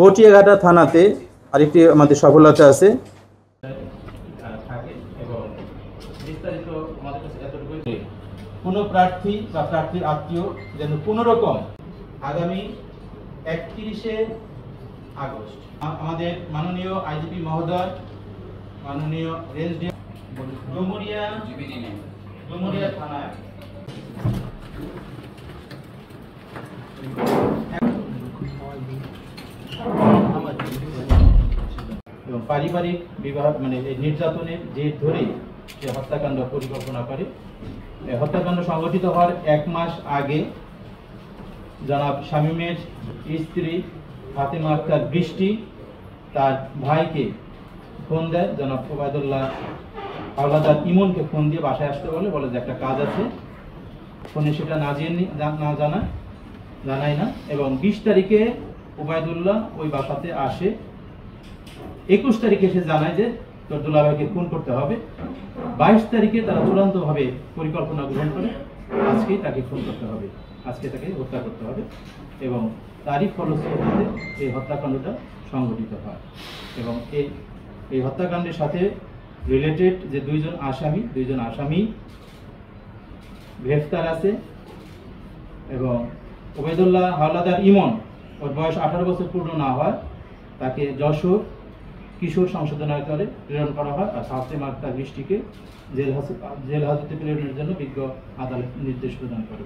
বটিয়াঘাটা থানাতে আরেকটি আমাদের সফলতা আছে। কোনো প্রার্থী বা প্রার্থীর আত্মীয় যেন কোনো রকম আগামী 31শে আগস্ট আমাদের মাননীয় আইজিপি মহোদয়, মাননীয় রেঞ্জ ডুমুরিয়া থানায় এবং পারিবারিক বিবাহ মানে নির্যাতনের জের ধরেই সে হত্যাকাণ্ড পরিকল্পনা করে। হত্যাকাণ্ড সংঘটিত হওয়ার 1 মাস আগে জনাব শামীমের স্ত্রী ফাতেমা আক্তার বৃষ্টি তার ভাইকে ফোন দেয়, জনাব ওবায়দুল্লাহ হাওলাদার ইমনকে ফোন দিয়ে বাসায় আসতে বলে যে একটা কাজ আছে। ফোনে সেটা জানায় না এবং 20 তারিখে ওবায়দুল্লাহ ওই বাসাতে আসে। 21 তারিখে সে জানায় যে তোর দুলাভাইকে খুন করতে হবে। 22 তারিখে তারা চূড়ান্তভাবে পরিকল্পনা গ্রহণ করে আজকেই তাকে খুন করতে হবে, আজকে তাকে হত্যা করতে হবে এবং তারই ফলশ্রুতিতে এই হত্যাকাণ্ডটা সংঘটিত হয়। এবং এই হত্যাকাণ্ডের সাথে রিলেটেড যে দুইজন আসামি গ্রেফতার আছে এবং ওবায়দুল্লাহ হাওলাদার ইমন, ওর বয়স 18 বছর পূর্ণ না হয়, তাকে যশোর কিশোর সংশোধনাগারে প্রেরণ করা হয় আর ফাতেমা আক্তার বৃষ্টিকে জেল হাজতে প্রেরণের জন্য বিজ্ঞ আদালত নির্দেশ প্রদান করে।